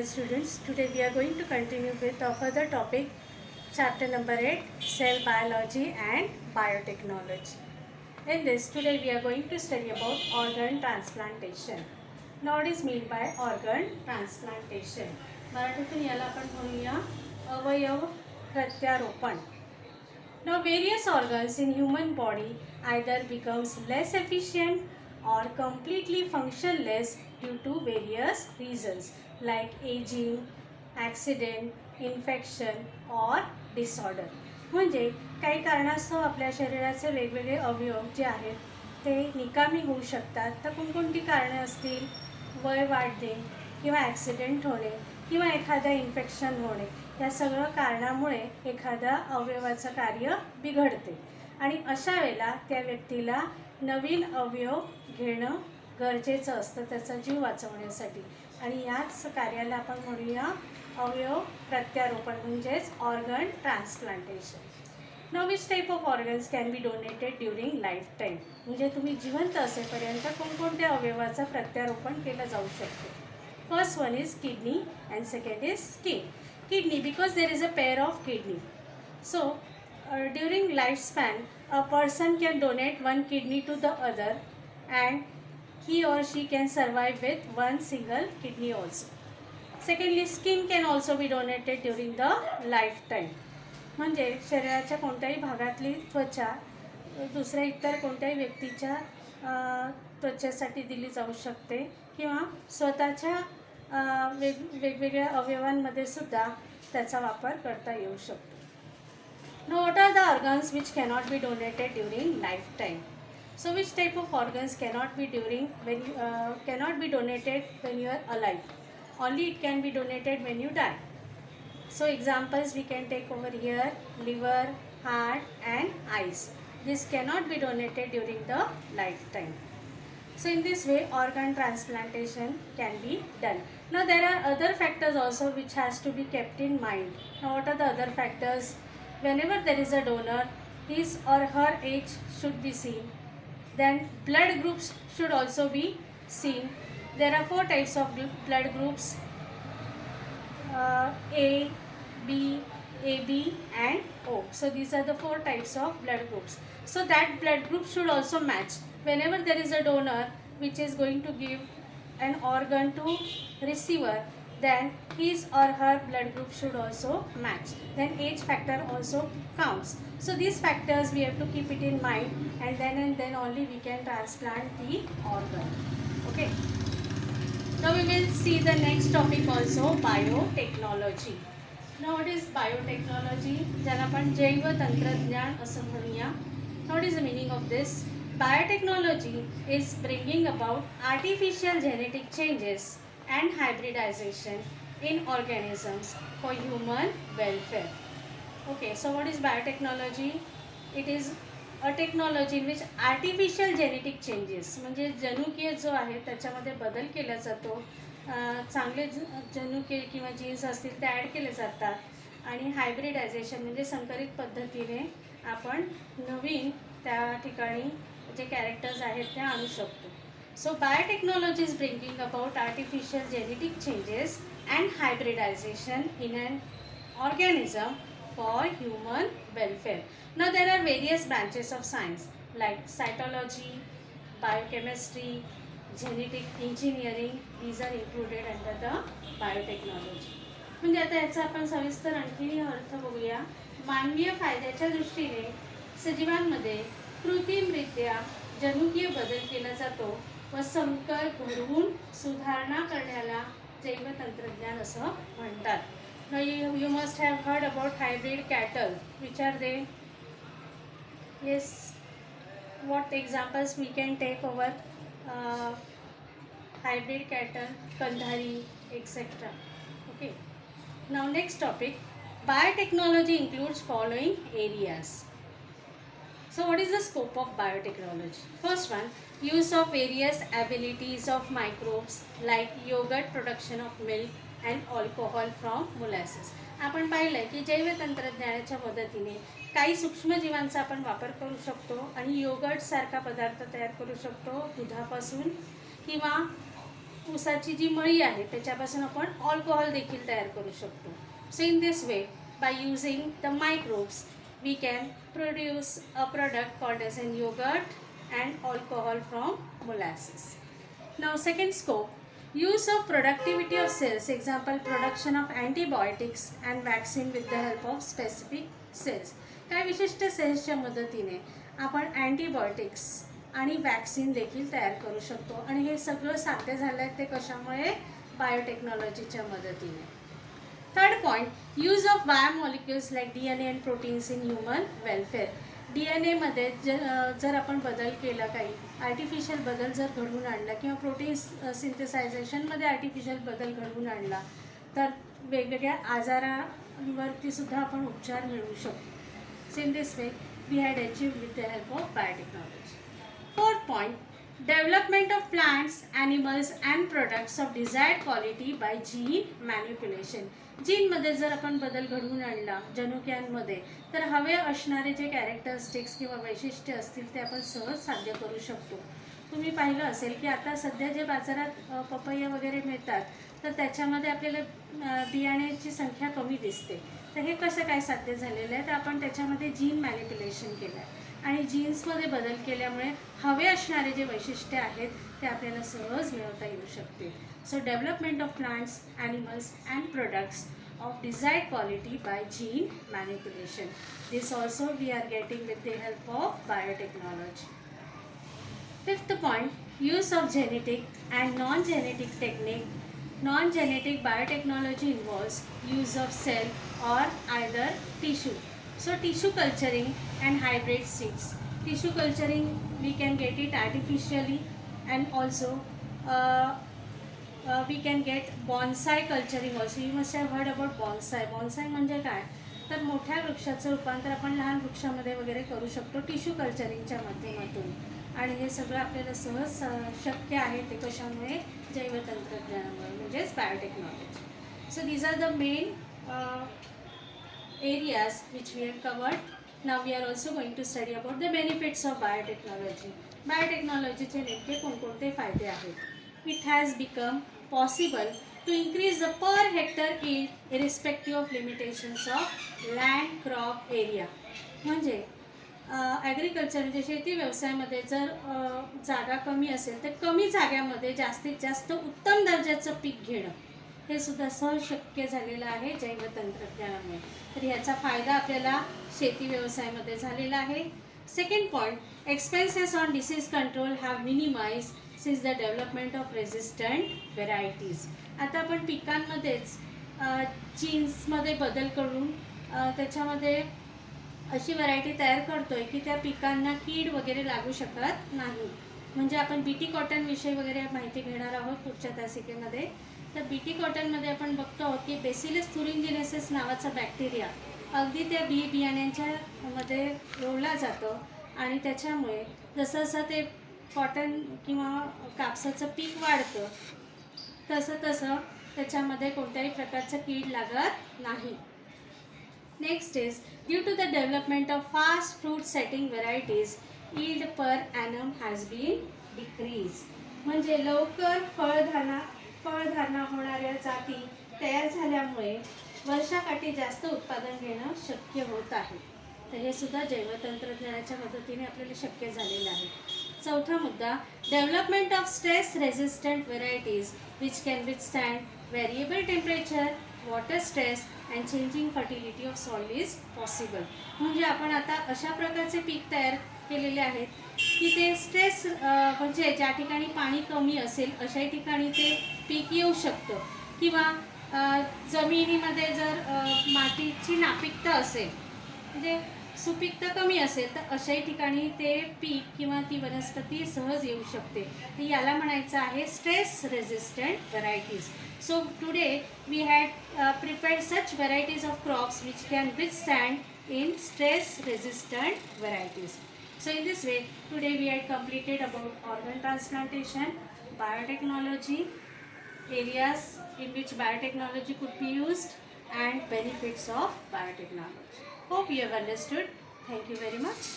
students. Today we are going to continue with our further topic, chapter number 8, cell biology and biotechnology. In this, today we are going to study about organ transplantation. Now what is meant by organ transplantation? मराठीतून याला आपण म्हणूया अवयव प्रत्यारोपण. Now various organs in human body either becomes less efficient or completely functionless due to various reasons like aging, accident, infection or disorder. म्हणजे काही कारणास्तव आपल्या शरीराचे वेगवेगळे अवयव जे आहेत ते निकामी होऊ शकतात. तर कोणकोणती कारणे असतील? वय वाढणे किंवा ॲक्सिडेंट होणे किंवा एखादं इन्फेक्शन होणे, या सगळं कारणामुळे एखाद्या अवयवाचं कार्य बिघडते आणि अशा वेळेला त्या व्यक्तीला नवीन अवयव घेणं गरजेचं असतं त्याचा जीव वाचवण्यासाठी. आणि याच कार्याला आपण म्हणूया अवयव प्रत्यारोपण म्हणजेच organ transplantation. Now which type of organs can be donated during life time. म्हणजे तुम्ही जिवंत असेपर्यंत कोणकोणत्या अवयवाचं प्रत्यारोपण केलं जाऊ शकते. First one is kidney and second is skin. Kidney, because there is a pair of kidney. So during lifespan a person can donate one kidney to the other and he or she can survive with one single kidney also. Secondly, skin can also be donated during the lifetime. म्हणजे शरीराच्या कोणत्याही भागातली त्वचा दुसऱ्या इतर कोणत्याही व्यक्तीच्या त्वचेसाठी दिली जाऊ शकते किंवा स्वतःच्या वेगवेगळ्या अवयवांमध्ये सुद्धा त्याचा वापर करता येऊ शकतो. Now what are the organs which cannot be donated during lifetime? So which type of organs cannot be donated when you are alive? Only it can be donated when you die. So examples we can take over here: liver, heart and eyes. This cannot be donated during the lifetime. So in this way organ transplantation can be done. Now there are other factors also which has to be kept in mind. Now what are the other factors? Whenever there is a donor, his or her age should be seen. Then blood groups should also be seen. There are 4 types of blood groups: A, B, AB and O. So these are the 4 types of blood groups. So that blood group should also match. Whenever there is a donor which is going to give an organ to receiver, then his or her blood group should also match. Then age factor also counts. So these factors we have to keep it in mind, and then only we can transplant the organ. Okay. Now we will see the next topic also, biotechnology. Now what is biotechnology? ज्याला आपण जैव तंत्रज्ञान असं म्हणूया. Now what is the meaning of this? Biotechnology is bringing about artificial genetic changes and hybridization in organisms for human welfare. Okay, so what is biotechnology? It is a technology in which artificial genetic changes म्हणजे जनुकीय जो आहे त्याच्यामध्ये बदल केला जातो. चांगले जनुकीय किंवा जीन्स असतील ते ॲड केले जातात आणि हायब्रिडायझेशन म्हणजे संकरित पद्धतीने आपण नवीन त्या ठिकाणी जे कॅरेक्टर्स आहेत ते आणू शकतो. So biotechnology is bringing about artificial genetic changes and hybridisation in an organism for human welfare. Now there are various branches of science like cytology, biochemistry, genetic engineering. These are included under the biotechnology. म्हणजे आता याचा आपण सविस्तर आणखी अर्थ बघूया. मानवीय फायद्याच्या दृष्टीने सजीवांमध्ये कृत्रिमरित्या जनुकीय बदल केला जातो व संकर घडवून सुधारणा करण्याला जैवतंत्रज्ञान असं म्हणतात. Now you must have heard about hybrid cattle. Which are they? Yes. What examples we can take over hybrid cattle, Kandhari, etc. Okay. Now next topic, biotechnology includes following areas. So what is the scope of biotechnology? First one, use of various abilities of microbes like yogurt production of milk and alcohol from molasses. आपण पाहिलं की जैव तंत्रज्ञानाच्या मदतीने काही सूक्ष्मजीवांचा आपण वापर करू शकतो आणि योगर्ट सारखा पदार्थ तयार करू शकतो दुधापासून किंवा ऊसाची जी मळी आहे त्याच्यापासून आपण अल्कोहोल देखील तयार करू शकतो. So in this way by using the microbes we can produce a product called as an yoghurt and alcohol from molasses. Now second scope, use of productivity of cells, example production of antibiotics and vaccine with the help of specific cells. काही विशिष्ट सेल्सच्या मदतीने आपण antibiotics आणि vaccine देखील तयार करू शकतो आणि हे सगळं साध्य झालं आहे ते कशामुळे? बायोटेक्नॉलॉजीच्या मदतीने. Third point, use of biomolecules like DNA and proteins in human welfare. DNA जर आपण बदल केला, काही आर्टिफिशियल बदल जर घडवून आणला किंवा प्रोटीन सिंथेसायझेशनमध्ये आर्टिफिशियल बदल घडवून आणला तर वेगवेगळ्या आजारांवरती सुद्धा आपण उपचार मिळवू शकतो. So in this way we had achieved with the help of biotechnology. Fourth point, development of plants, animals and products of desired quality by gene manipulation. जीनमध्ये जर आपण बदल घडवून आणला जनुक्यांमध्ये तर हवे असणारे जे कॅरेक्टरिस्टिक्स किंवा वैशिष्ट्य असतील ते आपण सहज साध्य करू शकतो. तुम्ही पाहिलं असेल की आता सध्या जे बाजारात पपया वगैरे मिळतात तर त्याच्यामध्ये आपल्याला बियाण्याची संख्या कमी दिसते. तर हे कसं काय साध्य झालेलं आहे? तर आपण त्याच्यामध्ये जीन मॅनिप्युलेशन केलं आहे आणि जीन्समध्ये बदल केल्यामुळे हवे असणारे जे वैशिष्ट्य आहेत ते आपल्याला सहज मिळवता येऊ शकते. So development of plants, animals and products of desired quality by gene manipulation. This also we are getting with the help of biotechnology. Fifth point, use of genetic and non-genetic technique. Non-genetic biotechnology involves use of cell or either tissue. So tissue culturing and hybrid seeds. Tissue culturing we can get it artificially and also we can get bonsai culturing also. You must have heard about bonsai. Bonsai म्हणजे काय? तर मोठ्या वृक्षाचं रूपांतर आपण लहान वृक्षामध्ये वगैरे करू शकतो टिश्यू कल्चरिंगच्या माध्यमातून आणि हे सगळं आपल्याला सहज शक्य आहे. ते कशामुळे? जैवतंत्रज्ञानामुळे म्हणजेच biotechnology. So these are the main areas which we have covered. Now we are also going to study about the benefits of biotechnology. बायोटेक्नॉलॉजीचे नेमके कोणकोणते फायदे आहेत? It has become possible to increase the per hectare yield irrespective of limitations of land crop area. म्हणजे agriculture म्हणजे शेती व्यवसायामध्ये जर जागा कमी असेल तर कमी जाग्यामध्ये जास्तीत जास्त उत्तम दर्जाचं पीक घेणं हे सुद्धा सहज शक्य झालेलं आहे जैवतंत्रज्ञानामुळे. तर ह्याचा फायदा आपल्याला शेती व्यवसायामध्ये झालेला आहे. Second point, expenses on disease control have minimise since the development of resistant varieties. आता आपण पिकांमध्येच जीन्समध्ये बदल करून त्याच्यामध्ये अशी व्हरायटी तयार करतो आहे की त्या पिकांना कीड वगैरे लागू शकत नाही. म्हणजे आपण बीटी कॉटनविषयी वगैरे माहिती घेणार आहोत पुढच्या तासिकेमध्ये. तर बीटी कॉटनमध्ये आपण बघतो आहोत की बेसिलस thuringiensis नावाचा बॅक्टेरिया अगदी त्या बियाण्यांच्या मध्ये रोवला जातं आणि त्याच्यामुळे जसं जसं ते कॉटन किंवा कापसाचं पीक वाढतं तसं तसं त्याच्यामध्ये कोणत्याही प्रकारचं कीड लागत नाही. Next is due to the development of fast fruit setting varieties yield per annum has been decreased. म्हणजे लवकर फळधारणा होणाऱ्या जाती तयार झाल्यामुळे वर्षाकाठी जास्त उत्पादन घेणं शक्य होत आहे. तर हे सुद्धा जैवतंत्रज्ञानाच्या मदतीने आपल्याला शक्य झालेलं आहे. चौथा मुद्दा, development of stress resistant varieties which can withstand variable temperature, water stress and changing fertility of soil is possible. म्हणजे आपण आता अशा प्रकारचे पीक तयार केलेले आहेत की ते स्ट्रेस म्हणजे ज्या ठिकाणी पाणी कमी असेल अशा ठिकाणी ते पीक येऊ शकतं किंवा जमिनीमध्ये जर मातीची नापिकता असेल म्हणजे सुपीकता कमी असेल तर अशाही ठिकाणी ते पीक किंवा ती वनस्पती सहज येऊ शकते. तर याला म्हणायचं आहे stress resistant varieties. So today we had prepared such varieties of crops which can withstand in stress resistant varieties. So in this way today we had completed about organ transplantation, biotechnology, areas in which biotechnology could be used and benefits of biotechnology. Hope you have understood. Thank you very much.